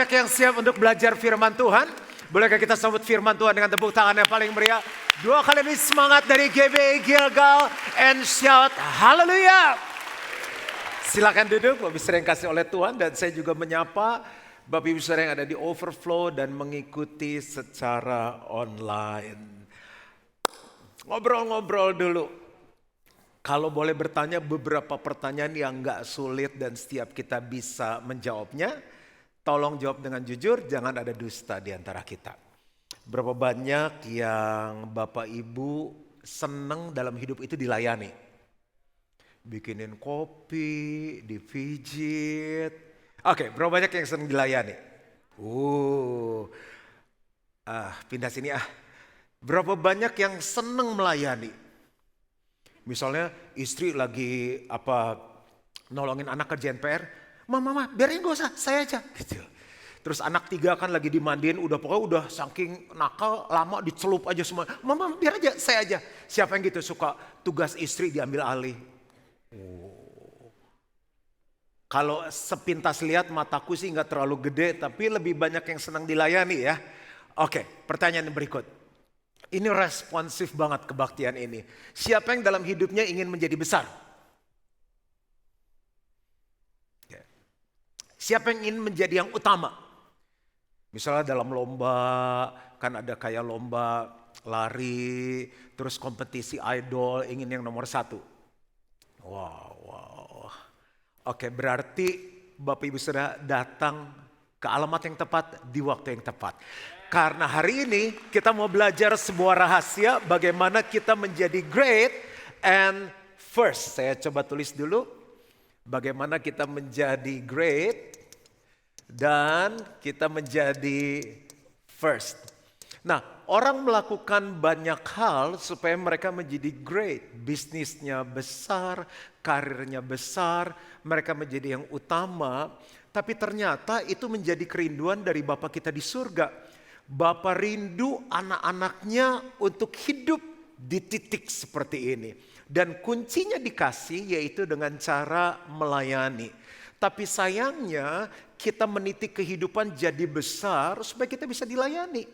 banyak yang siap untuk belajar firman Tuhan? Bolehkah kita sambut firman Tuhan dengan tepuk tangan yang paling meriah? Dua kali ini semangat dari GBI Gilgal and shout haleluya. Silakan duduk, Bapak Ibu Saudara yang kasih oleh Tuhan. Dan saya juga menyapa Bapak Ibu Saudara yang ada di Overflow dan mengikuti secara online. Ngobrol-ngobrol dulu. Kalau boleh bertanya beberapa pertanyaan yang gak sulit dan setiap kita bisa menjawabnya. Tolong jawab dengan jujur, jangan ada dusta di antara kita. Berapa banyak yang Bapak Ibu senang dalam hidup itu dilayani? Bikinin kopi, dipijit. Oke, berapa banyak yang senang dilayani? Pindah sini ah. Berapa banyak yang senang melayani? Misalnya istri lagi nolongin anak kerjaan PR. Mama, biarin gak usah, saya aja. Gitu. Terus anak 3 kan lagi dimandiin, pokoknya udah saking nakal, lama dicelup aja semua. Mama, biar aja, saya aja. Siapa yang gitu suka tugas istri diambil alih? Kalau sepintas lihat mataku sih gak terlalu gede, tapi lebih banyak yang senang dilayani ya. Oke, pertanyaan berikut. Ini responsif banget kebaktian ini. Siapa yang dalam hidupnya ingin menjadi besar? Siapa yang ingin menjadi yang utama? Misalnya dalam lomba, kan ada kayak lomba lari, terus kompetisi idol, ingin yang nomor 1. Wow. Oke, berarti Bapak Ibu Saudara datang ke alamat yang tepat di waktu yang tepat. Karena hari ini kita mau belajar sebuah rahasia bagaimana kita menjadi great and first. Saya coba tulis dulu. Bagaimana kita menjadi great dan kita menjadi first. Nah, orang melakukan banyak hal supaya mereka menjadi great. Bisnisnya besar, karirnya besar, mereka menjadi yang utama. Tapi ternyata itu menjadi kerinduan dari Bapa kita di surga. Bapa rindu anak-anaknya untuk hidup di titik seperti ini. Dan kuncinya dikasih yaitu dengan cara melayani. Tapi sayangnya kita meniti kehidupan jadi besar supaya kita bisa dilayani.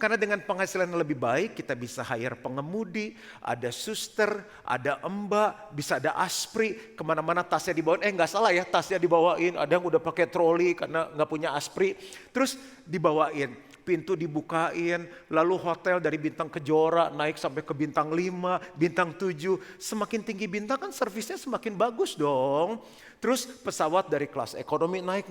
Karena dengan penghasilan yang lebih baik kita bisa hire pengemudi, ada suster, ada mbak, bisa ada aspri. Kemana-mana tasnya dibawain, gak salah ya tasnya dibawain. Ada yang udah pakai troli karena gak punya aspri. Terus dibawain. Pintu dibukain, lalu hotel dari bintang Kejora naik sampai ke bintang 5, bintang 7. Semakin tinggi bintang kan servisnya semakin bagus dong. Terus pesawat dari kelas ekonomi naik,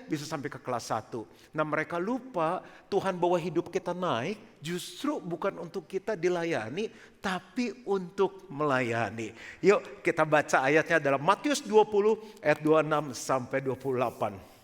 bisa sampai ke kelas 1. Nah mereka lupa Tuhan bawa hidup kita naik justru bukan untuk kita dilayani, tapi untuk melayani. Yuk kita baca ayatnya dalam Matius 20 ayat 26 sampai 28.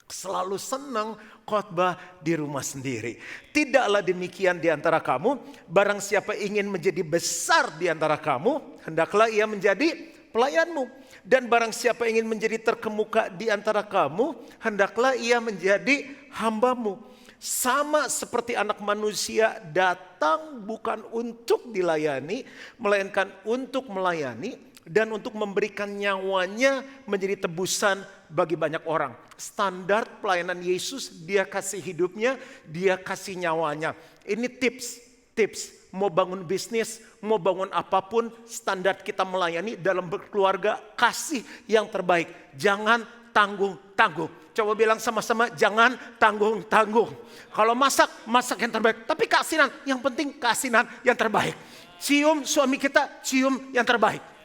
Selalu senang khotbah di rumah sendiri. Tidaklah demikian di antara kamu. Barang siapa ingin menjadi besar di antara kamu, hendaklah ia menjadi pelayanmu. Dan barang siapa ingin menjadi terkemuka di antara kamu, hendaklah ia menjadi hambamu. Sama seperti anak manusia datang bukan untuk dilayani, melainkan untuk melayani. Dan untuk memberikan nyawanya menjadi tebusan bagi banyak orang. Standar pelayanan Yesus, dia kasih hidupnya, dia kasih nyawanya. Ini tips. Mau bangun bisnis, mau bangun apapun, standar kita melayani dalam berkeluarga, kasih yang terbaik. Jangan tanggung-tanggung. Coba bilang sama-sama, jangan tanggung-tanggung. Kalau masak yang terbaik. Tapi kasinan, yang penting kasinan yang terbaik. Cium suami kita, cium yang terbaik.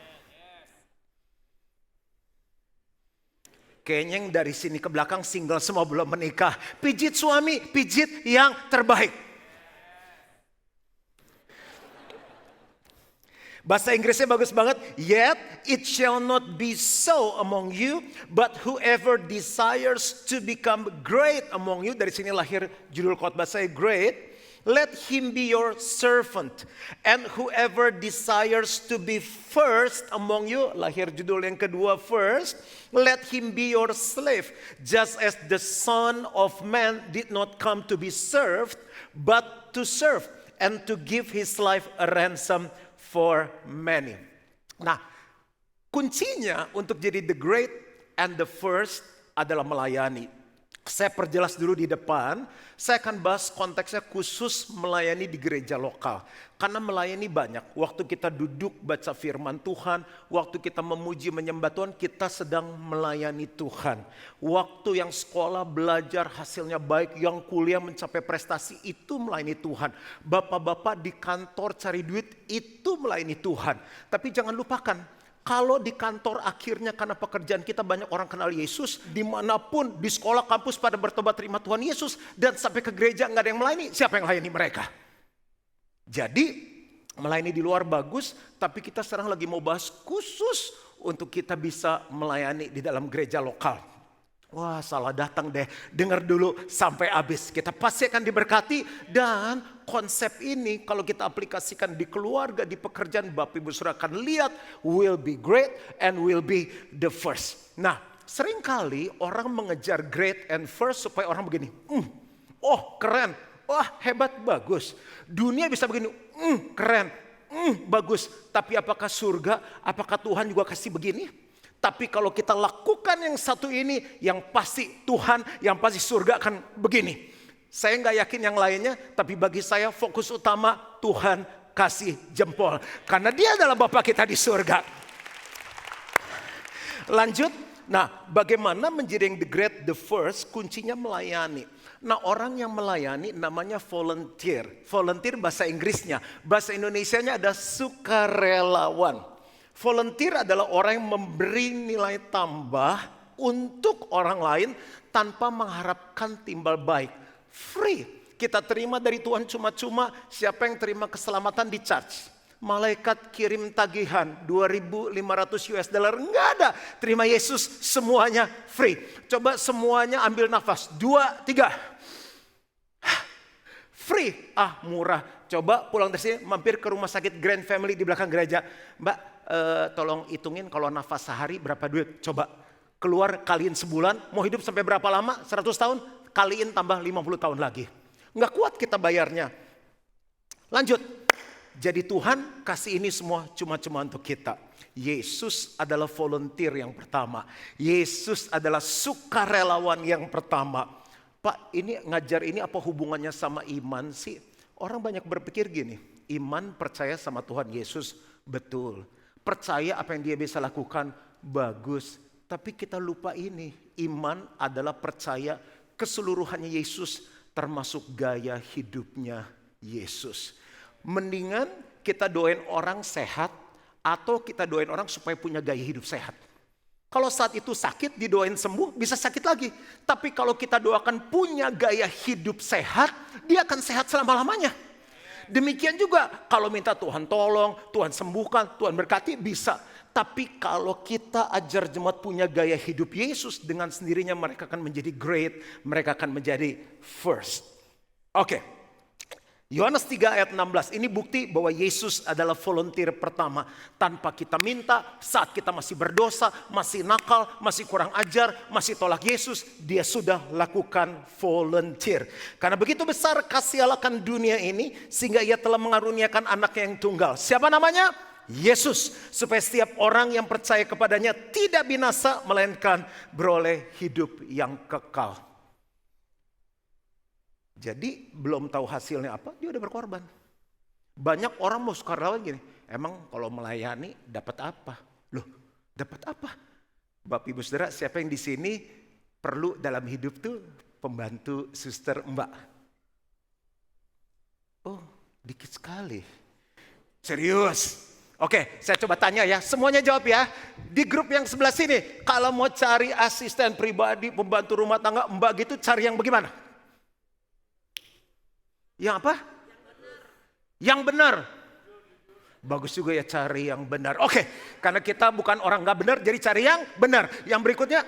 Kayaknya yang dari sini ke belakang single semua belum menikah. Pijit suami, pijit yang terbaik. Bahasa Inggrisnya bagus banget. Yet it shall not be so among you, but whoever desires to become great among you. Dari sini lahir judul khotbah saya great. Let him be your servant. And whoever desires to be first among you, lahir judul yang kedua first. Let him be your slave. Just as the Son of Man did not come to be served, but to serve. And to give his life a ransom for many. Nah, kuncinya untuk jadi the great and the first adalah melayani. Saya perjelas dulu di depan, saya akan bahas konteksnya khusus melayani di gereja lokal. Karena melayani banyak, waktu kita duduk baca firman Tuhan, waktu kita memuji menyembah Tuhan, kita sedang melayani Tuhan. Waktu yang sekolah belajar hasilnya baik, yang kuliah mencapai prestasi, itu melayani Tuhan. Bapak-bapak di kantor cari duit, itu melayani Tuhan. Tapi jangan lupakan, kalau di kantor akhirnya karena pekerjaan kita banyak orang kenal Yesus, dimanapun di sekolah kampus pada bertobat terima Tuhan Yesus, dan sampai ke gereja nggak ada yang melayani, siapa yang melayani mereka? Jadi melayani di luar bagus, tapi kita sekarang lagi mau bahas khusus untuk kita bisa melayani di dalam gereja lokal. Wah, salah datang deh, dengar dulu sampai habis. Kita pasti akan diberkati, dan konsep ini kalau kita aplikasikan di keluarga, di pekerjaan, Bapak Ibu Saudara akan lihat will be great and will be the first. Nah, seringkali orang mengejar great and first supaya orang begini, oh keren, wah hebat, bagus. Dunia bisa begini, keren, bagus. Tapi apakah surga, apakah Tuhan juga kasih begini? Tapi kalau kita lakukan yang satu ini, yang pasti Tuhan, yang pasti surga akan begini. Saya nggak yakin yang lainnya, tapi bagi saya fokus utama Tuhan kasih jempol. Karena Dia adalah Bapa kita di surga. Lanjut, nah bagaimana menjadi yang the great, the first, kuncinya melayani. Nah orang yang melayani namanya volunteer. Volunteer bahasa Inggrisnya, bahasa Indonesianya ada sukarelawan. Volunteer adalah orang yang memberi nilai tambah untuk orang lain tanpa mengharapkan timbal baik. Free. Kita terima dari Tuhan cuma-cuma, siapa yang terima keselamatan di charge. Malaikat kirim tagihan $2.500, enggak ada. Terima Yesus semuanya free. Coba semuanya ambil nafas, 2, 3. Free, murah. Coba pulang dari sini mampir ke rumah sakit Grand Family di belakang gereja. Mbak, tolong hitungin kalau nafas sehari berapa duit. Coba keluar kaliin sebulan, mau hidup sampai berapa lama? 100 tahun, kaliin tambah 50 tahun lagi. Nggak kuat kita bayarnya. Lanjut, jadi Tuhan kasih ini semua cuma-cuma untuk kita. Yesus adalah volunteer yang pertama. Yesus adalah sukarelawan yang pertama. Pak, ini ngajar ini apa hubungannya sama iman sih? Orang banyak berpikir gini, iman percaya sama Tuhan Yesus, betul. Percaya apa yang Dia bisa lakukan, bagus. Tapi kita lupa ini, iman adalah percaya keseluruhannya Yesus, termasuk gaya hidupnya Yesus. Mendingan kita doain orang sehat, atau kita doain orang supaya punya gaya hidup sehat. Kalau saat itu sakit, didoain sembuh, bisa sakit lagi. Tapi kalau kita doakan punya gaya hidup sehat, dia akan sehat selama-lamanya. Demikian juga kalau minta Tuhan tolong, Tuhan sembuhkan, Tuhan berkati, bisa. Tapi kalau kita ajar jemaat punya gaya hidup Yesus, dengan sendirinya mereka akan menjadi great, mereka akan menjadi first. Oke. Yohanes 3 ayat 16, ini bukti bahwa Yesus adalah volunteer pertama. Tanpa kita minta, saat kita masih berdosa, masih nakal, masih kurang ajar, masih tolak Yesus, Dia sudah lakukan volunteer. Karena begitu besar kasih Allah akan dunia ini, sehingga Ia telah mengaruniakan anaknya yang tunggal. Siapa namanya? Yesus. Supaya setiap orang yang percaya kepadanya tidak binasa, melainkan beroleh hidup yang kekal. Jadi belum tahu hasilnya apa, dia udah berkorban. Banyak orang mau sukarelawan gini, emang kalau melayani dapat apa? Loh, dapat apa? Bapak Ibu Saudara, siapa yang di sini perlu dalam hidup tuh pembantu, suster, mbak? Oh, dikit sekali. Serius. Oke, saya coba tanya ya, semuanya jawab ya. Di grup yang sebelah sini, kalau mau cari asisten pribadi, pembantu rumah tangga, mbak gitu, cari yang bagaimana? Yang apa? Yang benar. Bagus juga ya cari yang benar. Oke, karena kita bukan orang gak benar, jadi cari yang benar. Yang berikutnya,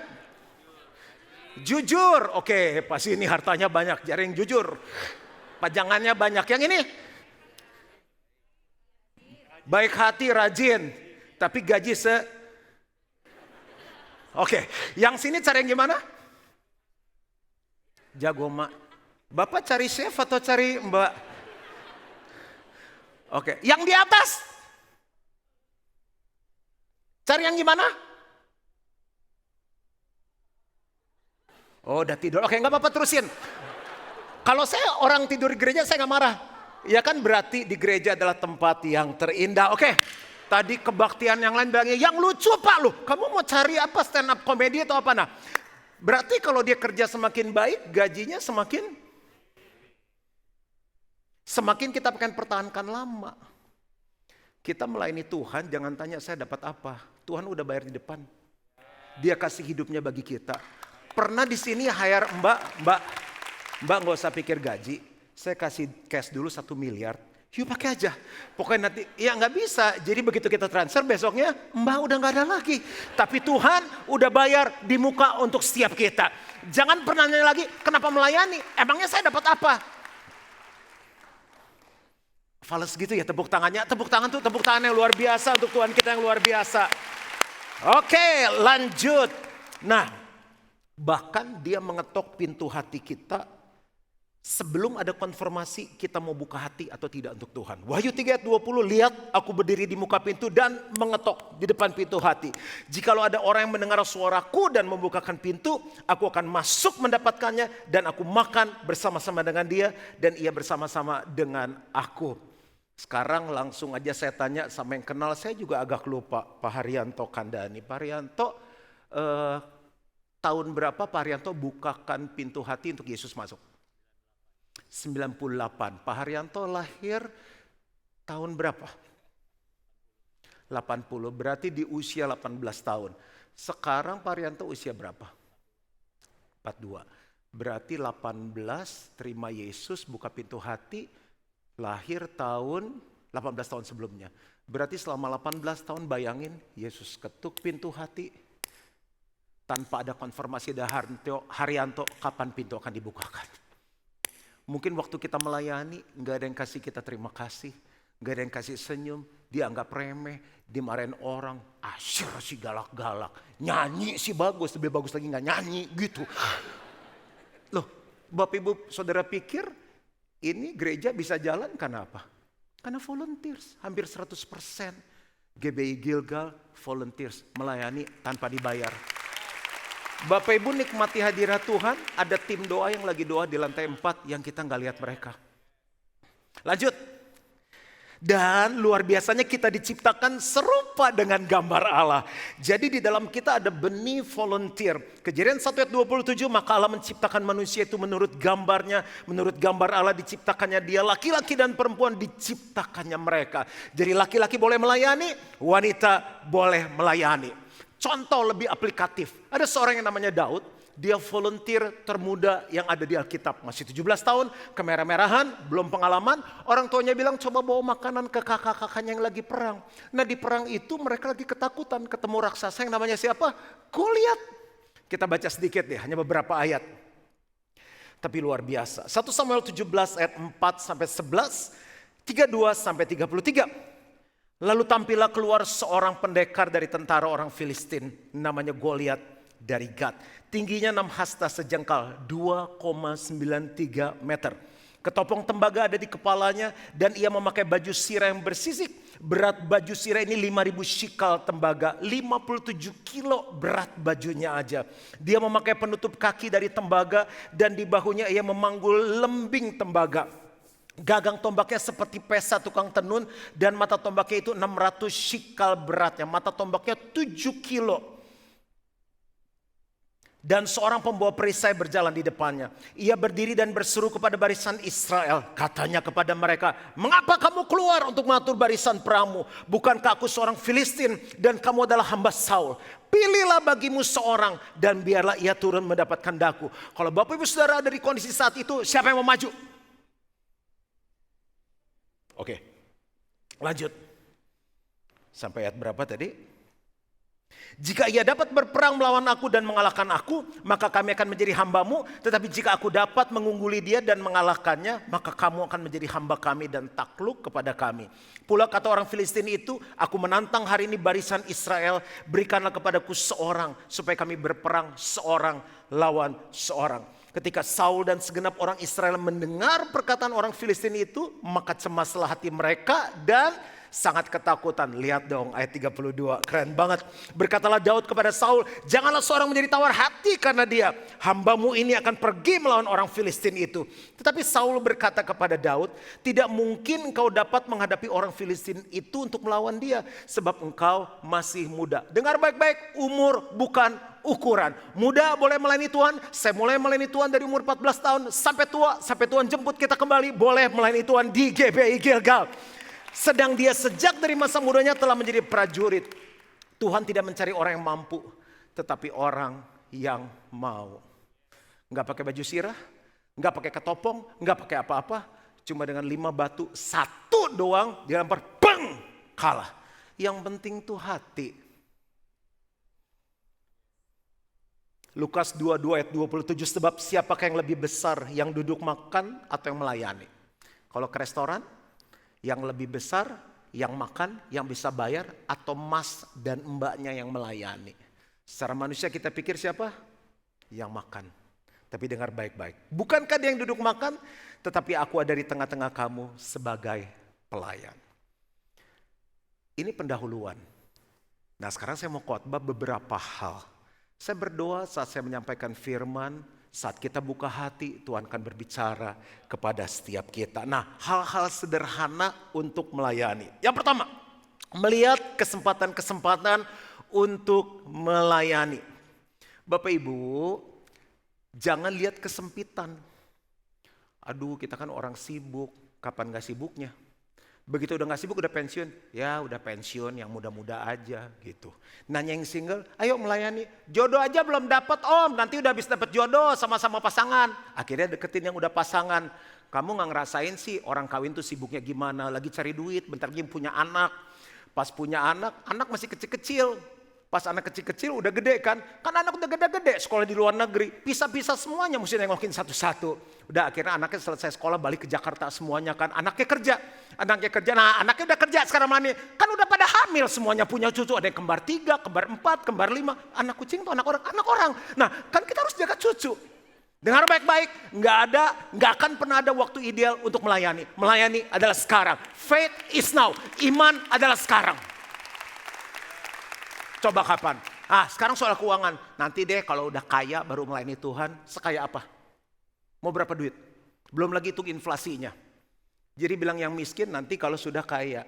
jujur. Oke, pasti ini hartanya banyak, cari yang jujur. Pajangannya banyak. Yang ini, baik hati, rajin, tapi gaji Oke, yang sini cari yang gimana? Jago mak. Bapak cari chef atau cari mbak? Oke, yang di atas? Cari yang gimana? Oh udah tidur, oke nggak apa-apa terusin. Kalau saya orang tidur di gereja saya nggak marah. Ya kan berarti di gereja adalah tempat yang terindah. Oke, tadi kebaktian yang lain bilangnya, yang lucu Pak lu. Kamu mau cari apa, stand up komedi atau apa? Nah, berarti kalau dia kerja semakin baik, gajinya semakin kita akan pertahankan lama. Kita melayani Tuhan, jangan tanya saya dapat apa. Tuhan udah bayar di depan. Dia kasih hidupnya bagi kita. Pernah di sini hire Mbak nggak usah pikir gaji. Saya kasih cash dulu 1 miliar. Yuk pakai aja. Pokoknya nanti, ya nggak bisa. Jadi begitu kita transfer besoknya Mbak udah nggak ada lagi. Tapi Tuhan udah bayar di muka untuk setiap kita. Jangan pernah nanya lagi, kenapa melayani? Emangnya saya dapat apa? Fales gitu ya tepuk tangannya. Tepuk tangan yang luar biasa untuk Tuhan kita yang luar biasa. Oke, lanjut. Nah, bahkan dia mengetok pintu hati kita sebelum ada konfirmasi kita mau buka hati atau tidak untuk Tuhan. Wahyu 3 ayat 20, lihat aku berdiri di muka pintu dan mengetok di depan pintu hati. Jikalau ada orang yang mendengar suaraku dan membukakan pintu, aku akan masuk mendapatkannya dan aku makan bersama-sama dengan dia dan ia bersama-sama dengan aku. Sekarang langsung aja saya tanya sama yang kenal, saya juga agak lupa, Pak Haryanto Kandani. Pak Haryanto, tahun berapa Pak Haryanto bukakan pintu hati untuk Yesus masuk? 98. Pak Haryanto lahir tahun berapa? 80. Berarti di usia 18 tahun. Sekarang Pak Haryanto usia berapa? 42. Berarti 18 terima Yesus, buka pintu hati, lahir tahun 18 tahun sebelumnya. Berarti selama 18 tahun bayangin Yesus ketuk pintu hati. Tanpa ada konfirmasi dari Haryanto kapan pintu akan dibukakan. Mungkin waktu kita melayani gak ada yang kasih kita terima kasih. Gak ada yang kasih senyum, dianggap remeh, dimarahin orang. Asyik sih galak-galak, nyanyi sih bagus, lebih bagus lagi gak nyanyi gitu. Loh Bapak Ibu Saudara pikir ini gereja bisa jalan karena apa? Karena volunteers, hampir 100%. GBI Gilgal volunteers, melayani tanpa dibayar. Bapak Ibu nikmati hadirat Tuhan, ada tim doa yang lagi doa di lantai 4 yang kita nggak lihat mereka. Lanjut. Dan luar biasanya kita diciptakan serupa dengan gambar Allah. Jadi di dalam kita ada benih volunteer. Kejadian 1 ayat 27, maka Allah menciptakan manusia itu menurut gambarnya. Menurut gambar Allah diciptakannya dia, laki-laki dan perempuan diciptakannya mereka. Jadi laki-laki boleh melayani, wanita boleh melayani. Contoh lebih aplikatif, ada seorang yang namanya Daud, dia volunteer termuda yang ada di Alkitab. Masih 17 tahun, kemerah-merahan, belum pengalaman. Orang tuanya bilang coba bawa makanan ke kakak-kakaknya yang lagi perang. Nah di perang itu mereka lagi ketakutan ketemu raksasa yang namanya siapa? Goliat. Kita baca sedikit deh, hanya beberapa ayat. Tapi luar biasa. 1 Samuel 17 ayat 4 sampai 11, 32 sampai 33. Lalu tampillah keluar seorang pendekar dari tentara orang Filistin, namanya Goliat dari Gat. Tingginya 6 hasta sejengkal, 2,93 meter. Ketopong tembaga ada di kepalanya dan ia memakai baju sirah yang bersisik. Berat baju sirah ini 5.000 shikal tembaga, 57 kilo berat bajunya aja. Dia memakai penutup kaki dari tembaga dan di bahunya ia memanggul lembing tembaga. Gagang tombaknya seperti pesa tukang tenun dan mata tombaknya itu 600 shikal beratnya. Mata tombaknya 7 kilo. Dan seorang pembawa perisai berjalan di depannya. Ia berdiri dan berseru kepada barisan Israel. Katanya kepada mereka, mengapa kamu keluar untuk mengatur barisan perangmu? Bukankah aku seorang Filistin dan kamu adalah hamba Saul? Pilihlah bagimu seorang dan biarlah ia turun mendapatkan daku. Kalau Bapak Ibu Saudara ada di kondisi saat itu, siapa yang mau maju? Oke, lanjut. Sampai ayat berapa tadi? Jika ia dapat berperang melawan aku dan mengalahkan aku, maka kami akan menjadi hambamu. Tetapi jika aku dapat mengungguli dia dan mengalahkannya, maka kamu akan menjadi hamba kami dan takluk kepada kami. Pula kata orang Filistin itu, aku menantang hari ini barisan Israel, berikanlah kepadaku seorang supaya kami berperang seorang lawan seorang. Ketika Saul dan segenap orang Israel mendengar perkataan orang Filistin itu, maka cemaslah hati mereka dan sangat ketakutan. Lihat dong ayat 32, keren banget. Berkatalah Daud kepada Saul, janganlah seorang menjadi tawar hati karena dia. Hambamu ini akan pergi melawan orang Filistin itu. Tetapi Saul berkata kepada Daud, tidak mungkin engkau dapat menghadapi orang Filistin itu untuk melawan dia. Sebab engkau masih muda. Dengar baik-baik, umur bukan ukuran. Muda boleh melayani Tuhan, saya mulai melayani Tuhan dari umur 14 tahun sampai tua, sampai Tuhan jemput kita kembali, boleh melayani Tuhan di GBI Gilgal. Sedang dia sejak dari masa mudanya telah menjadi prajurit. Tuhan tidak mencari orang yang mampu, tetapi orang yang mau. Enggak pakai baju sirah, enggak pakai ketopong, enggak pakai apa-apa, cuma dengan 5 batu, 1 doang dilempar, bang, kalah. Yang penting tuh hati. Lukas 22 ayat 27, sebab siapakah yang lebih besar, yang duduk makan atau yang melayani? Kalau ke restoran, yang lebih besar, yang makan, yang bisa bayar, atau mas dan mbaknya yang melayani? Secara manusia kita pikir siapa? Yang makan. Tapi dengar baik-baik. Bukankah dia yang duduk makan, tetapi aku ada di tengah-tengah kamu sebagai pelayan. Ini pendahuluan. Nah sekarang saya mau khotbah beberapa hal. Saya berdoa saat saya menyampaikan firman, saat kita buka hati, Tuhan akan berbicara kepada setiap kita. Nah, hal-hal sederhana untuk melayani. Yang pertama, melihat kesempatan-kesempatan untuk melayani. Bapak Ibu, jangan lihat kesempitan. Aduh, kita kan orang sibuk, kapan gak sibuknya? Begitu udah gak sibuk udah pensiun, ya udah pensiun yang muda-muda aja gitu. Nanya yang single, ayo melayani. Jodoh aja belum dapat om, nanti udah habis dapat jodoh sama-sama pasangan. Akhirnya deketin yang udah pasangan. Kamu gak ngerasain sih orang kawin tuh sibuknya gimana, lagi cari duit, bentar lagi punya anak. Pas punya anak masih kecil-kecil. Pas anak kecil-kecil udah gede kan anak udah gede-gede, sekolah di luar negeri. Pisah-pisah semuanya mesti nengokin satu-satu. Udah akhirnya anaknya selesai sekolah balik ke Jakarta semuanya kan. Anaknya kerja, nah anaknya udah kerja sekarang mana? Kan udah pada hamil semuanya punya cucu. Ada yang kembar 3, kembar 4, kembar 5. Anak kucing tuh anak orang. Nah kan kita harus jaga cucu. Dengar baik-baik, nggak akan pernah ada waktu ideal untuk melayani. Melayani adalah sekarang. Faith is now, iman adalah sekarang. Coba kapan? Sekarang soal keuangan. Nanti deh kalau udah kaya baru melayani Tuhan. Sekaya apa? Mau berapa duit? Belum lagi hitung inflasinya. Jadi bilang yang miskin nanti kalau sudah kaya.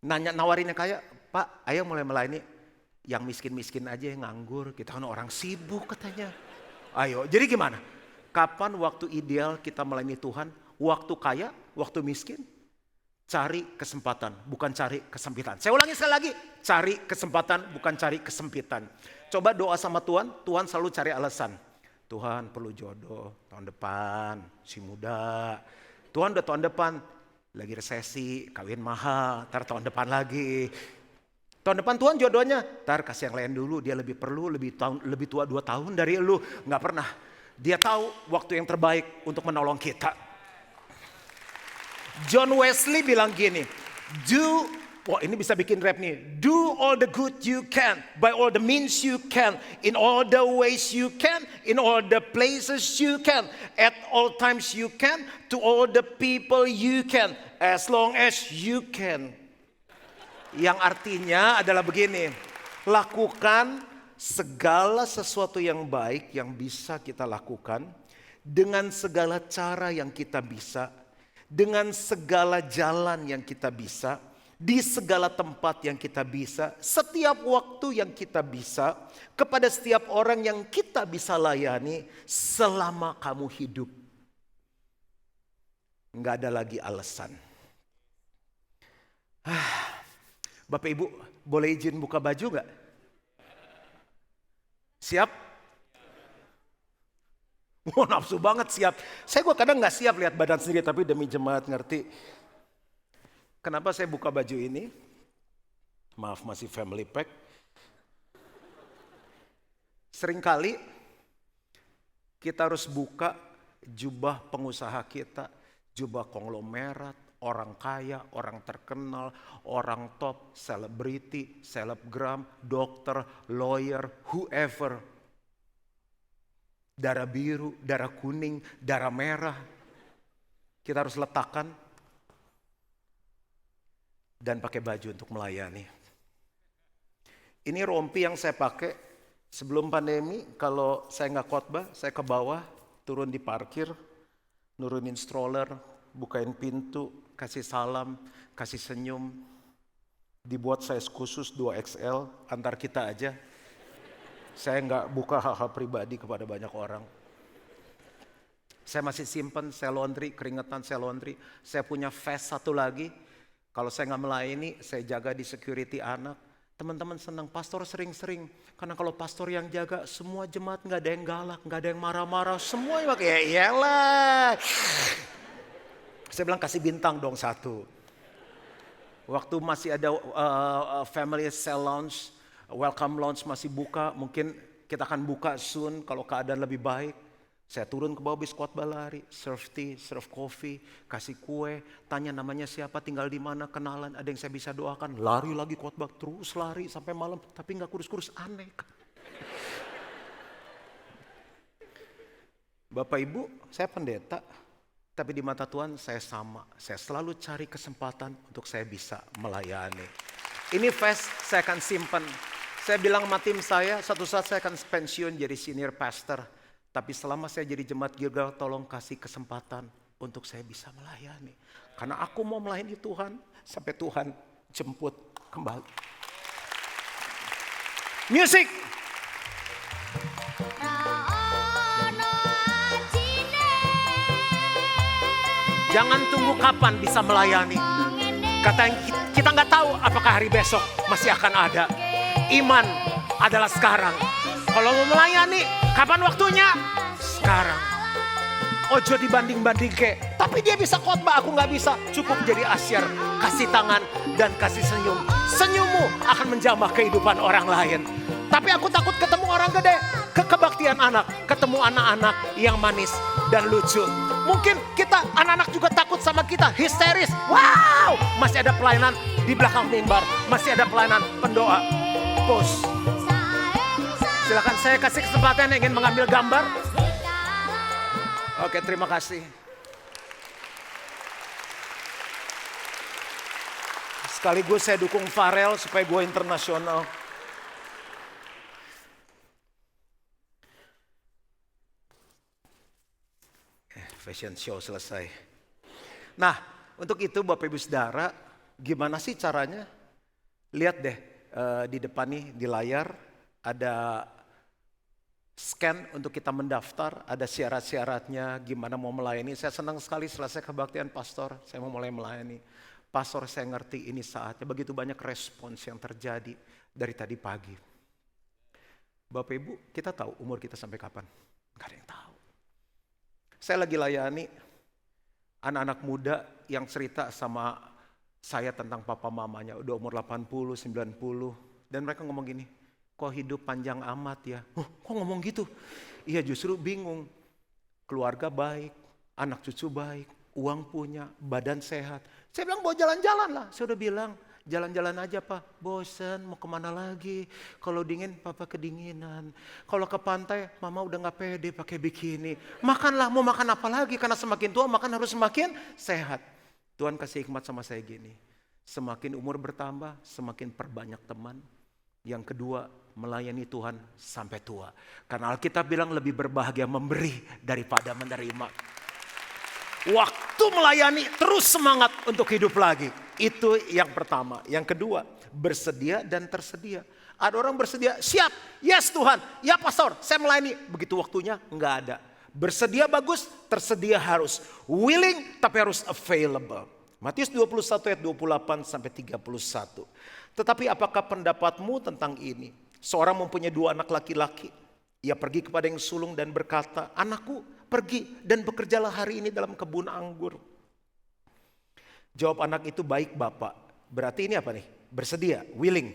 Nawarin yang kaya, Pak ayo mulai melayani. Yang miskin-miskin aja yang nganggur. Kita kan orang sibuk katanya. Ayo, jadi gimana? Kapan waktu ideal kita melayani Tuhan? Waktu kaya, waktu miskin? Cari kesempatan, bukan cari kesempitan. Saya ulangi sekali lagi, cari kesempatan, bukan cari kesempitan. Coba doa sama Tuhan, Tuhan selalu cari alasan. Tuhan perlu jodoh tahun depan, si muda. Tuhan udah tahun depan, lagi resesi, kawin mahal, ntar tahun depan lagi. Tahun depan Tuhan jodohnya, ntar kasih yang lain dulu, dia lebih perlu, lebih tua 2 tahun dari lu. Nggak pernah, dia tahu waktu yang terbaik untuk menolong kita. John Wesley bilang gini, ini bisa bikin rap nih. Do all the good you can, by all the means you can, in all the ways you can, in all the places you can, at all times you can, to all the people you can, as long as you can. Yang artinya adalah begini, lakukan segala sesuatu yang baik yang bisa kita lakukan, dengan segala cara yang kita bisa, dengan segala jalan yang kita bisa, di segala tempat yang kita bisa, setiap waktu yang kita bisa, kepada setiap orang yang kita bisa layani selama kamu hidup. Nggak ada lagi alasan. Bapak Ibu boleh izin buka baju nggak? Siap? Wah nafsu banget siap. Saya kadang nggak siap lihat badan sendiri, tapi demi jemaat ngerti. Kenapa saya buka baju ini? Maaf masih family pack. Seringkali kita harus buka jubah pengusaha kita, jubah konglomerat, orang kaya, orang terkenal, orang top, selebriti, selebgram, dokter, lawyer, whoever. Darah biru, darah kuning, darah merah. Kita harus letakkan. dan pakai baju untuk melayani. Ini rompi yang saya pakai sebelum pandemi. Kalau saya nggak khotbah, saya ke bawah, turun di parkir, nurunin stroller, bukain pintu, kasih salam, kasih senyum. Dibuat size khusus 2XL, antar kita aja. Saya nggak buka hal-hal pribadi kepada banyak orang. Saya masih simpen, saya laundry, keringetan saya laundry. Saya punya vest satu lagi. Kalau saya nggak melayani, saya jaga di security anak. Teman-teman senang, pastor sering-sering. Karena kalau pastor yang jaga, semua jemaat nggak ada yang galak, nggak ada yang marah-marah. Semuanya pakai, ya iyalah. Saya bilang kasih bintang dong satu. Waktu masih ada family cell lounge, welcome lounge masih buka. Mungkin kita akan buka soon kalau keadaan lebih baik. Saya turun ke bawah bis khotbah lari, serve tea, serve coffee, kasih kue, tanya namanya siapa, tinggal di mana, kenalan, ada yang saya bisa doakan, lari lagi khotbah, terus lari sampai malam, tapi nggak kurus-kurus, aneh. Bapak Ibu, saya pendeta, tapi di mata Tuhan saya sama, saya selalu cari kesempatan untuk saya bisa melayani. Ini vest saya akan simpan. Saya bilang sama tim saya, satu saat saya akan pensiun jadi senior pastor. Tapi selama saya jadi jemaat Gilgal, tolong kasih kesempatan untuk saya bisa melayani. Karena aku mau melayani Tuhan sampai Tuhan jemput kembali. Music! Jangan tunggu kapan bisa melayani. Kata yang kita nggak tahu apakah hari besok masih akan ada. Iman adalah sekarang. Kalau mau melayani, kapan waktunya? Sekarang. Ojo dibanding-banding ke. Tapi dia bisa khotbah, aku nggak bisa. Cukup jadi asyar, kasih tangan dan kasih senyum. Senyummu akan menjamah kehidupan orang lain. Tapi aku takut ketemu orang gede. Kebaktian anak, ketemu anak-anak yang manis dan lucu. Mungkin kita, anak-anak juga takut sama kita, histeris. Wow, masih ada pelayanan di belakang mimbar. Masih ada pelayanan pendoa. Pause. Silakan saya kasih kesempatan yang ingin mengambil gambar. Oke, terima kasih. Sekaligus saya dukung Farel supaya gue internasional. Fashion show selesai. Nah, untuk itu Bapak Ibu Saudara, gimana sih caranya? Lihat deh di depan nih di layar ada scan untuk kita mendaftar, ada syarat-syaratnya, gimana mau melayani. Saya senang sekali selesai kebaktian pastor, saya mau mulai melayani. Pastor, saya ngerti ini saatnya, begitu banyak respons yang terjadi dari tadi pagi. Bapak Ibu, kita tahu umur kita sampai kapan? Gak ada yang tahu. Saya lagi layani anak-anak muda yang cerita sama saya tentang papa mamanya, udah umur 80, 90. Dan mereka ngomong gini, kok hidup panjang amat ya? Kok ngomong gitu? Iya, justru bingung. Keluarga baik, anak cucu baik, uang punya, badan sehat. Saya bilang mau jalan-jalan lah. Saya udah bilang jalan-jalan aja Pak. Bosen mau kemana lagi? Kalau dingin papa kedinginan. Kalau ke pantai mama udah gak pede pakai bikini. Makanlah, mau makan apa lagi? Karena semakin tua makan harus semakin sehat. Tuhan kasih hikmat sama saya gini. Semakin umur bertambah, semakin perbanyak teman. Yang kedua, melayani Tuhan sampai tua. Karena Alkitab bilang lebih berbahagia memberi daripada menerima. Waktu melayani terus semangat untuk hidup lagi. Itu yang pertama. Yang kedua, bersedia dan tersedia. Ada orang bersedia, siap, yes Tuhan, ya pastor, saya melayani. Begitu waktunya, enggak ada. Bersedia bagus, tersedia harus. Willing tapi harus available. Matius 21 ayat 28 sampai 31. Tetapi apakah pendapatmu tentang ini? Seorang mempunyai 2 anak laki-laki. Ia pergi kepada yang sulung dan berkata, anakku pergi dan bekerjalah hari ini dalam kebun anggur. Jawab anak itu, baik Bapak. Berarti ini apa nih? Bersedia, willing.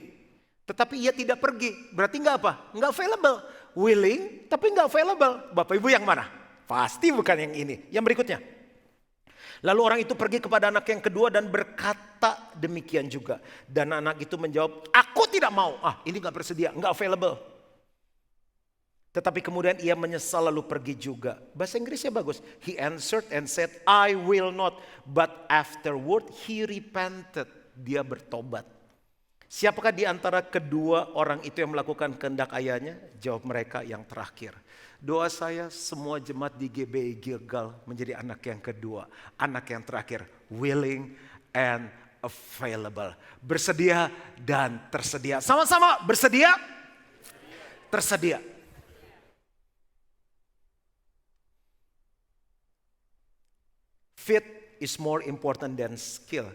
Tetapi ia tidak pergi. Berarti enggak apa? Enggak available. Willing tapi enggak available. Bapak Ibu yang mana? Pasti bukan yang ini. Yang berikutnya. Lalu orang itu pergi kepada anak yang kedua dan berkata demikian juga. Dan anak itu menjawab, aku tidak mau. Ini gak bersedia, gak available. Tetapi kemudian ia menyesal lalu pergi juga. Bahasa Inggrisnya bagus. He answered and said, I will not. But afterward he repented. dia bertobat. Siapakah di antara kedua orang itu yang melakukan kehendak ayahnya? Jawab mereka, yang terakhir. Doa saya semua jemaat di GBI Gilgal menjadi anak yang kedua. Anak yang terakhir, willing and available. Bersedia dan tersedia. Sama-sama bersedia, tersedia. Faith is more important than skill.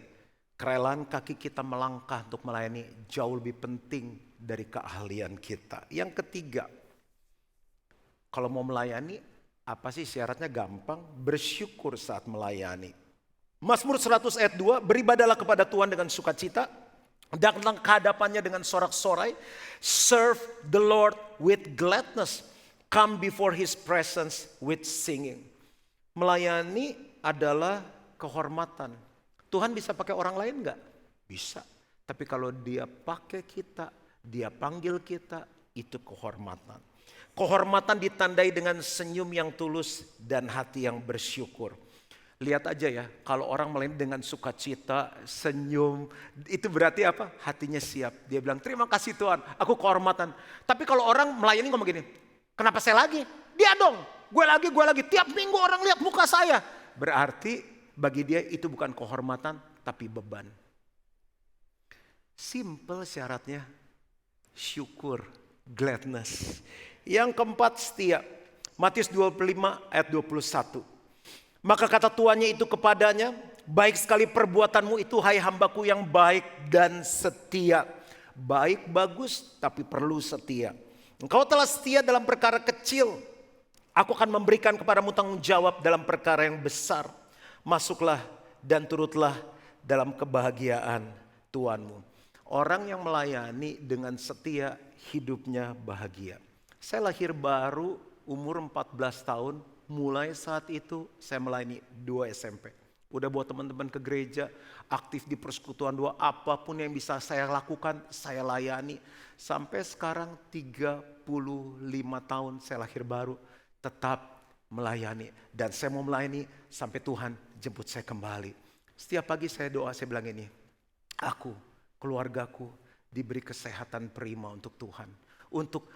Kerelaan kaki kita melangkah untuk melayani jauh lebih penting dari keahlian kita. Yang ketiga, kalau mau melayani, apa sih syaratnya? Gampang, bersyukur saat melayani. Mazmur 100 ayat 2, beribadalah kepada Tuhan dengan sukacita, datang ke hadapannya dengan sorak-sorai. Serve the Lord with gladness, come before His presence with singing. Melayani adalah kehormatan. Tuhan bisa pakai orang lain enggak? Bisa. Tapi kalau dia pakai kita, dia panggil kita, itu kehormatan. Kehormatan ditandai dengan senyum yang tulus dan hati yang bersyukur. Lihat aja ya, kalau orang melayani dengan sukacita, senyum, itu berarti apa? Hatinya siap. Dia bilang, terima kasih Tuhan, aku kehormatan. Tapi kalau orang melayani ngomong gini, kenapa saya lagi? Dia dong, gue lagi. Tiap minggu orang lihat muka saya. Berarti bagi dia itu bukan kehormatan, tapi beban. Simple syaratnya, syukur, gladness. Yang keempat, setia. Matius 25 ayat 21. Maka kata tuannya itu kepadanya, baik sekali perbuatanmu itu hai hambaku yang baik dan setia. Baik bagus tapi perlu setia. Engkau telah setia dalam perkara kecil, aku akan memberikan kepadamu tanggung jawab dalam perkara yang besar. Masuklah dan turutlah dalam kebahagiaan Tuhanmu. Orang yang melayani dengan setia hidupnya bahagia. Saya lahir baru umur 14 tahun. Mulai saat itu saya melayani 2 SMP. Udah bawa teman-teman ke gereja, aktif di persekutuan doa. Apapun yang bisa saya lakukan, saya layani. Sampai sekarang 35 tahun saya lahir baru, tetap melayani. Dan saya mau melayani sampai Tuhan jemput saya kembali. Setiap pagi saya doa, saya bilang ini, aku, keluargaku diberi kesehatan prima untuk Tuhan. Untuk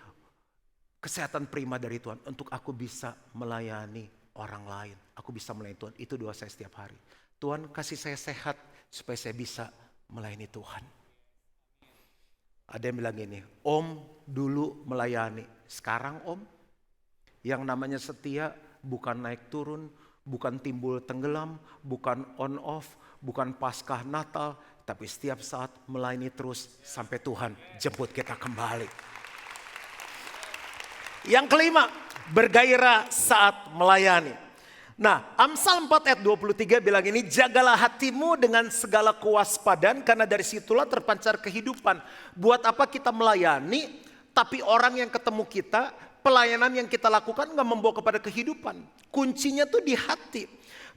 kesehatan prima dari Tuhan, untuk aku bisa melayani orang lain. Aku bisa melayani Tuhan, itu doa saya setiap hari. Tuhan kasih saya sehat supaya saya bisa melayani Tuhan. Ada yang bilang gini, Om dulu melayani, sekarang Om yang namanya setia bukan naik turun, bukan timbul tenggelam, bukan on off, bukan Paskah Natal, tapi setiap saat melayani terus sampai Tuhan jemput kita kembali. Yang kelima, bergairah saat melayani. Nah, Amsal 4 ayat 23 bilang ini, jagalah hatimu dengan segala kewaspadaan karena dari situlah terpancar kehidupan. Buat apa kita melayani, tapi orang yang ketemu kita, pelayanan yang kita lakukan gak membawa kepada kehidupan. Kuncinya tuh di hati.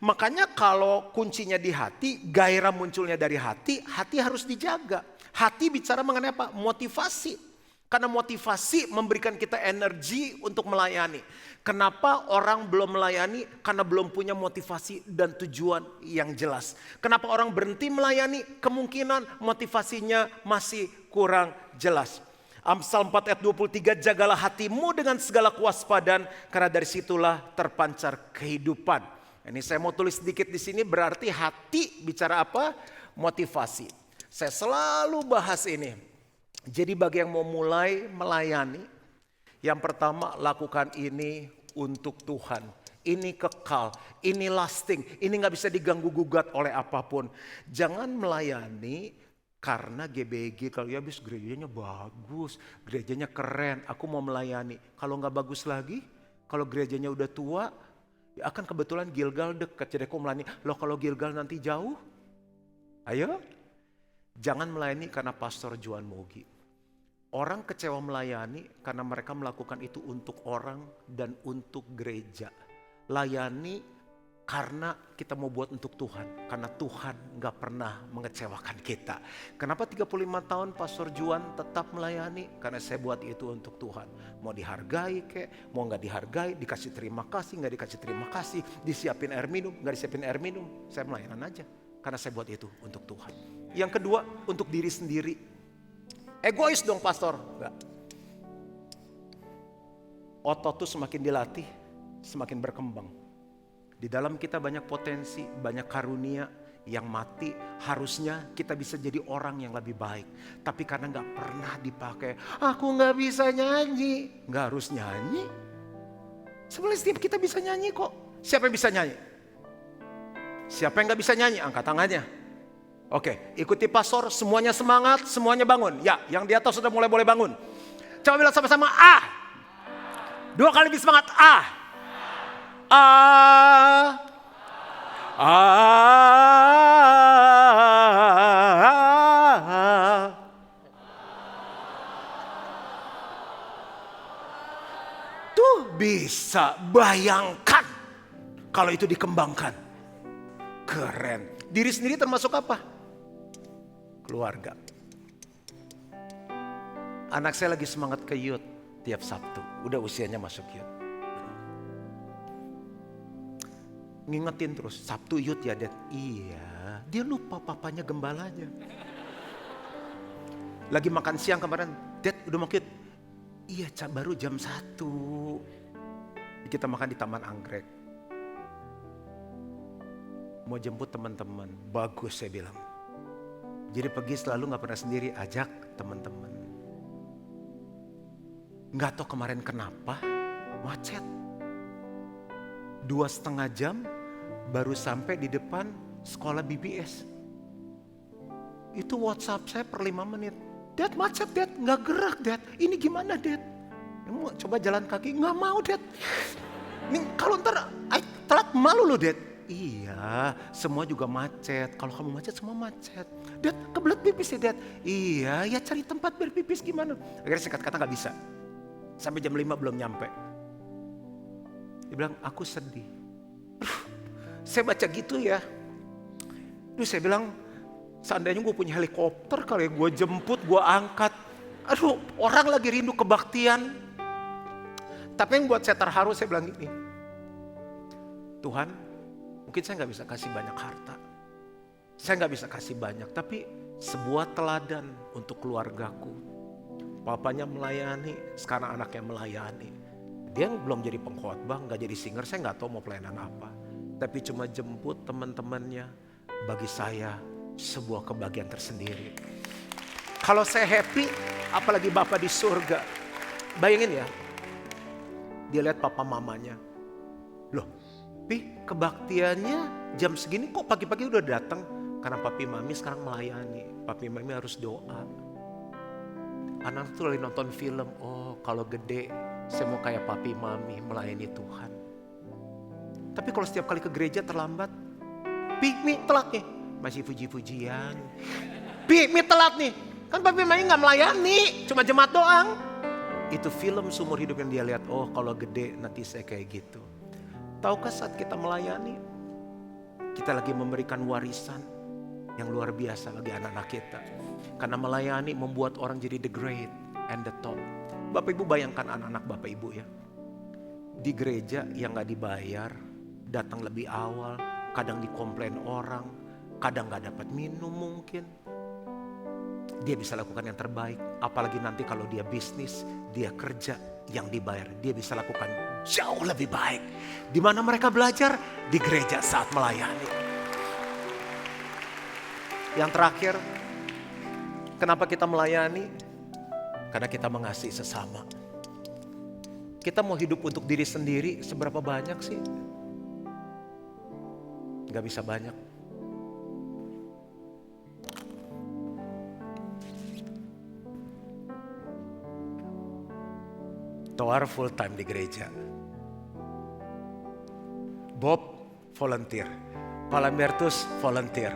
Makanya kalau kuncinya di hati, gairah munculnya dari hati, hati harus dijaga. Hati bicara mengenai apa? Motivasi. Karena motivasi memberikan kita energi untuk melayani. Kenapa orang belum melayani? Karena belum punya motivasi dan tujuan yang jelas. Kenapa orang berhenti melayani? Kemungkinan motivasinya masih kurang jelas. Amsal 4 ayat 23, jagalah hatimu dengan segala kewaspadaan karena dari situlah terpancar kehidupan. Ini saya mau tulis sedikit di sini, berarti hati bicara apa? Motivasi. Saya selalu bahas ini. Jadi bagi yang mau mulai melayani, yang pertama lakukan ini untuk Tuhan. Ini kekal, ini lasting, ini gak bisa diganggu gugat oleh apapun. Jangan melayani karena GBG, kalau ya habis gerejanya bagus, gerejanya keren, aku mau melayani. Kalau gak bagus lagi, kalau gerejanya udah tua, ya akan kebetulan Gilgal dekat, jadi aku melayani. Loh kalau Gilgal nanti jauh, ayo. Jangan melayani karena pastor Juan Mogi. Orang kecewa melayani karena mereka melakukan itu untuk orang dan untuk gereja. Layani karena kita mau buat untuk Tuhan. Karena Tuhan gak pernah mengecewakan kita. Kenapa 35 tahun Pastor Juan tetap melayani? Karena saya buat itu untuk Tuhan. Mau dihargai kek, mau gak dihargai, dikasih terima kasih, gak dikasih terima kasih, disiapin air minum, gak disiapin air minum. Saya melayanan aja. Karena saya buat itu untuk Tuhan. Yang kedua, untuk diri sendiri. Egois dong pastor. Enggak. Otot tuh semakin dilatih, semakin berkembang. Di dalam kita banyak potensi, banyak karunia yang mati. Harusnya kita bisa jadi orang yang lebih baik. Tapi karena gak pernah dipakai, aku gak bisa nyanyi. Gak harus nyanyi. Sebenarnya setiap kita bisa nyanyi kok. Siapa yang bisa nyanyi? Siapa yang gak bisa nyanyi? Angkat tangannya. Oke, ikuti pastor, semuanya semangat, semuanya bangun. Ya, yang di atas sudah mulai boleh bangun. Coba bilang sama-sama, ah. 2 kali lebih semangat, ah. Ah. Ah. Tuh bisa bayangkan kalau itu dikembangkan. Keren. Diri sendiri termasuk apa? Keluarga. Anak saya lagi semangat ke youth tiap Sabtu. Udah usianya masuk youth. Ngingetin terus, Sabtu youth ya Dad. Iya, dia lupa papanya gembalanya. Lagi makan siang kemarin, Dad udah mau youth. Iya baru jam 1. Kita makan di Taman Anggrek. Mau jemput teman-teman, bagus saya bilang. Jadi pergi selalu gak pernah sendiri, ajak teman-teman. Gak tahu kemarin kenapa, macet. 2,5 jam baru sampai di depan sekolah BBS. Itu WhatsApp saya per 5 menit. Dad macet Dad, gak gerak Dad. Ini gimana Dad? Mau coba jalan kaki, gak mau Dad. Nih kalau ntar telat malu loh Dad. Iya, semua juga macet. Kalau kamu macet, semua macet. Dad, kebelet pipis ya Dad. Iya, ya cari tempat berpipis gimana. Akhirnya singkat kata gak bisa. Sampai jam 5 belum nyampe. Dia bilang, aku sedih. Saya baca gitu ya. Terus saya bilang, seandainya gue punya helikopter kali ya, gue jemput, gue angkat. Aduh, orang lagi rindu kebaktian. Tapi yang buat saya terharu, saya bilang gini. Tuhan, mungkin saya gak bisa kasih banyak harta. Saya gak bisa kasih banyak, tapi sebuah teladan untuk keluargaku. Papanya melayani, sekarang anaknya melayani. Dia belum jadi pengkhotbah, gak jadi singer, saya gak tahu mau pelayanan apa. Tapi cuma jemput teman-temannya, bagi saya sebuah kebahagiaan tersendiri. Kalau saya happy, apalagi Bapak di surga. Bayangin ya, dia lihat papa mamanya. Loh, Pi kebaktiannya jam segini kok pagi-pagi udah datang. Karena papi mami sekarang melayani, papi mami harus doa. Anak tuh lagi nonton film, oh kalau gede saya mau kayak papi mami melayani Tuhan. Tapi kalau setiap kali ke gereja terlambat, Pi, Mi telat nih. Masih puji-pujian. Pi, Mi telat nih. Kan papi mami gak melayani, cuma jemaat doang. Itu film seumur hidup yang dia lihat, oh kalau gede nanti saya kayak gitu. Tahukah saat kita melayani, kita lagi memberikan warisan yang luar biasa bagi anak-anak kita. Karena melayani membuat orang jadi the great and the top. Bapak Ibu bayangkan anak-anak Bapak Ibu ya. Di gereja yang gak dibayar, datang lebih awal, kadang dikomplain orang, kadang gak dapat minum mungkin. Dia bisa lakukan yang terbaik, apalagi nanti kalau dia bisnis, dia kerja yang dibayar, dia bisa lakukan jauh lebih baik. Di mana mereka belajar? Di gereja saat melayani. Yang terakhir, kenapa kita melayani? Karena kita mengasihi sesama. Kita mau hidup untuk diri sendiri, seberapa banyak sih? Gak bisa banyak. Toar full time di gereja. Bob volunteer. Palambertus volunteer.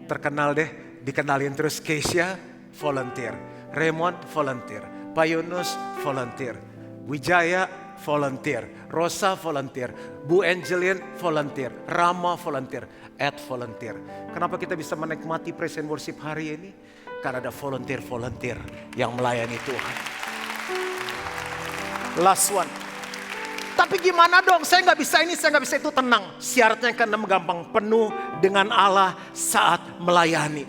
Terkenal deh, dikenalin terus. Keisha volunteer. Raymond volunteer. Pak Yunus volunteer. Wijaya volunteer. Rosa volunteer. Bu Angelin volunteer. Rama volunteer. Ed volunteer. Kenapa kita bisa menikmati praise and worship hari ini? Karena ada volunteer-volunteer yang melayani Tuhan. Last one. Tapi gimana dong, saya gak bisa ini, saya gak bisa itu. Tenang, syaratnya kan gampang. Penuh dengan Allah saat melayani.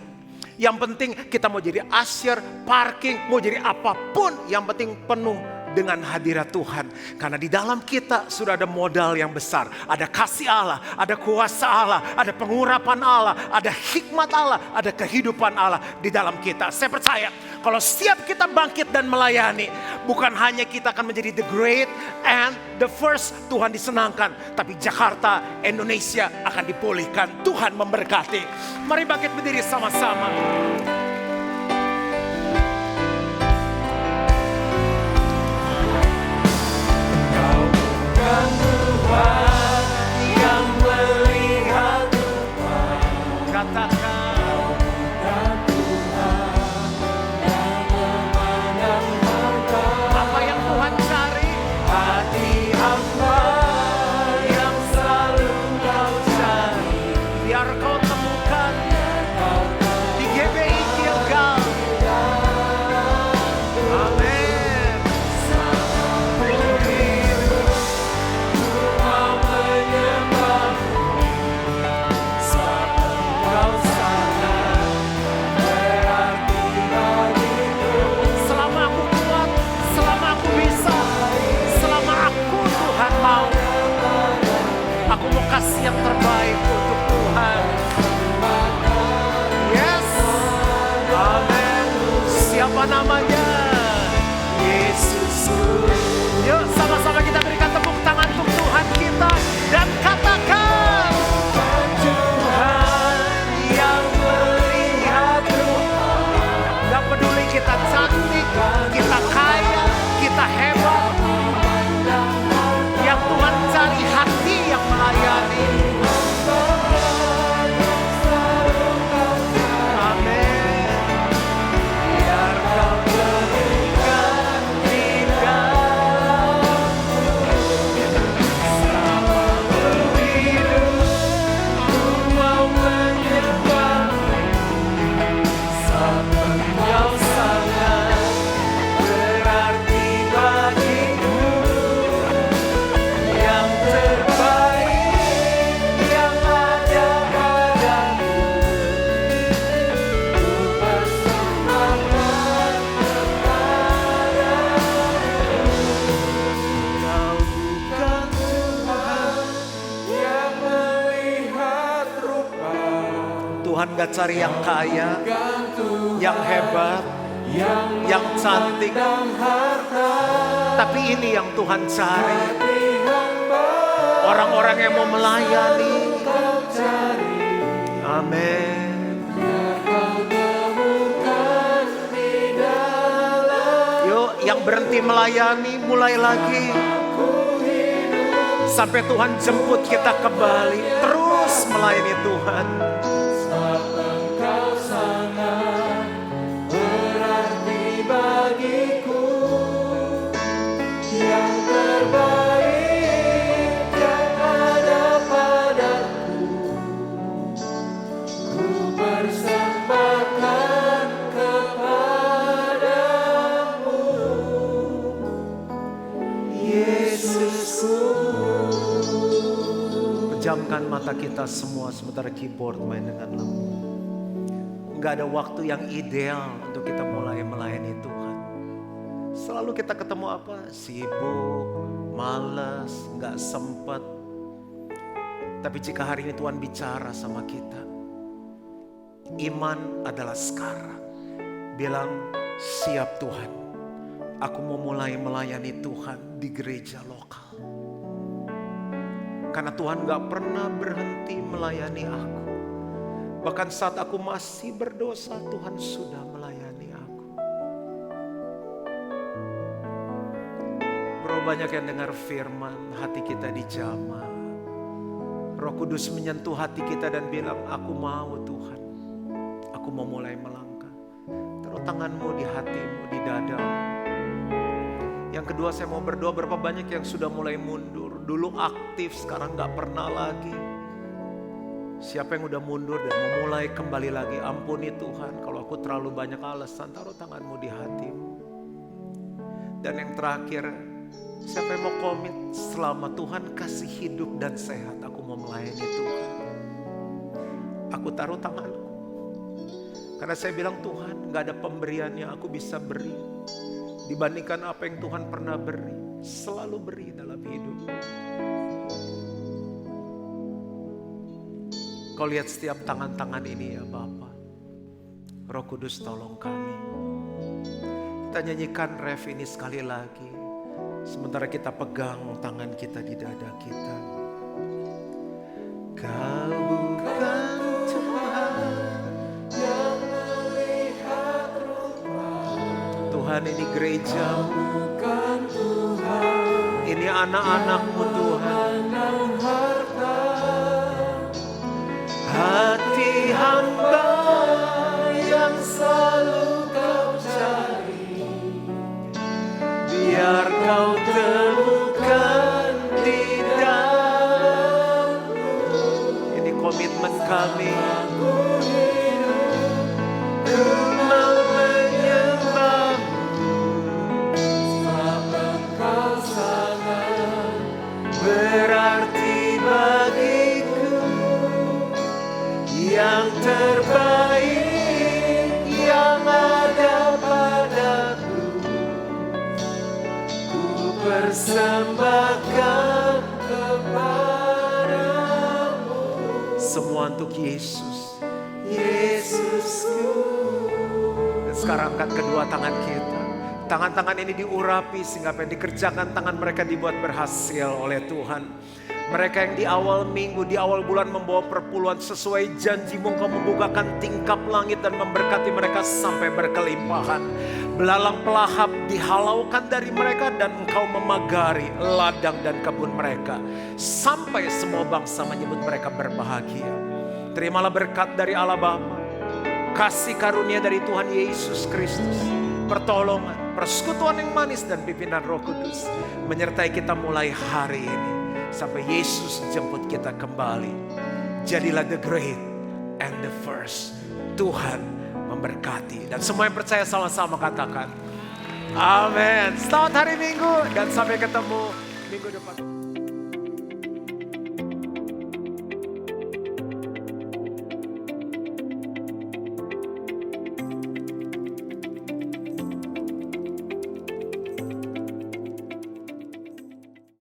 Yang penting kita mau jadi usher, parking, mau jadi apapun, yang penting penuh dengan hadirat Tuhan. Karena di dalam kita sudah ada modal yang besar. Ada kasih Allah, ada kuasa Allah, ada pengurapan Allah, ada hikmat Allah, ada kehidupan Allah di dalam kita. Saya percaya kalau setiap kita bangkit dan melayani, bukan hanya kita akan menjadi the great and the first, Tuhan disenangkan, tapi Jakarta, Indonesia akan dipulihkan. Tuhan memberkati. Mari bangkit berdiri sama-sama. Tuhan yang melihat Tuhan, katakan Tuhan yang memandang harta. Apa yang Tuhan cari? Hati hamba yang selalu kau cari, biar kau temukan di GBI Gilgal. Amin. Kasih yang terbaik untuk Tuhan. Yes. Amin. Siapa namanya? Yesus. Yuk sama-sama kita berikan tepuk tangan untuk Tuhan kita dan katakan Tuhan yang melihat Tuhan. Gak peduli kita cantik, kita kaya, kita hebat, yang Tuhan cari hati yang melayani. Amin. Biar kau berikan di dalamku, selama berhidup ku mau menyembahmu. Sabda kau sangat berarti bagiku. Yang terbaik yang ada padaku, ku persembahkan kepadamu. Kau bukan Tuhan yang melihat rupa. Tuhan gak cari yang kaya, yang hebat, yang cantik, tapi ini yang Tuhan cari. Orang-orang yang mau melayani. Amin. Yuk, yang berhenti melayani mulai lagi. Sampai Tuhan jemput kita kembali. Terus melayani Tuhan. Engkau sangat berarti bagiku. Yang terbaik yang ada padaku, ku persembahkan kepadamu, Yesusku. Pejamkan mata kita semua sementara keyboard main dengan lembut. Gak ada waktu yang ideal untuk kita mulai melayani Tuhan. Selalu kita ketemu apa? Sibuk, malas, gak sempet. Tapi jika hari ini Tuhan bicara sama kita, iman adalah sekarang. Bilang, siap Tuhan, aku mau mulai melayani Tuhan di gereja lokal. Karena Tuhan gak pernah berhenti melayani aku. Bahkan saat aku masih berdosa, Tuhan sudah melayani aku. Banyak yang dengar firman, hati kita dijamah. Roh Kudus menyentuh hati kita dan bilang, aku mau Tuhan. Aku mau mulai melangkah. Taruh tanganmu di hatimu, di dadamu. Yang kedua saya mau berdoa, berapa banyak yang sudah mulai mundur. Dulu aktif, sekarang gak pernah lagi. Siapa yang udah mundur dan mau mulai kembali lagi, ampuni Tuhan. Kalau aku terlalu banyak alasan, taruh tanganmu di hatimu. Dan yang terakhir, siapa yang mau komit selama Tuhan kasih hidup dan sehat, aku mau melayani Tuhan. aku taruh tanganku. Karena saya bilang, Tuhan, gak ada pemberian yang aku bisa beri dibandingkan apa yang Tuhan pernah beri. Selalu beri dalam hidup. Kau lihat setiap tangan-tangan ini ya Bapa. Roh Kudus tolong kami. Kita nyanyikan ref ini sekali lagi. Sementara kita pegang tangan kita di dada kita. Kau bukan Tuhan yang melihat rupa. Tuhan, ini gereja, bukan Tuhan. Ini anak-anak-Mu Tuhan. Hati hamba yang selalu Kau cari, biar Kau temukan di dalam-Mu. Ini komitmen kami. Aku hidup, ku mau menyembah-Mu, sebab Engkau sangat berarti bagiku. Yang terbaik yang ada padaku, ku persembahkan kepadamu. Semua untuk Yesus, Yesusku. Dan sekarang angkat kedua tangan kita. Tangan-tangan ini diurapi sehingga apa yang dikerjakan tangan mereka dibuat berhasil oleh Tuhan. Mereka yang di awal minggu, di awal bulan membawa perpuluhan sesuai janji-Mu, Engkau membukakan tingkap langit dan memberkati mereka sampai berkelimpahan. Belalang pelahap dihalaukan dari mereka dan Engkau memagari ladang dan kebun mereka. Sampai semua bangsa menyebut mereka berbahagia. Terimalah berkat dari Allah Bapa, kasih karunia dari Tuhan Yesus Kristus, pertolongan, persekutuan yang manis dan pimpinan Roh Kudus menyertai kita mulai hari ini sampai Yesus jemput kita kembali. Jadilah the great and the first. Tuhan memberkati. Dan semua yang percaya sama-sama katakan amin. Selamat hari Minggu dan sampai ketemu minggu depan.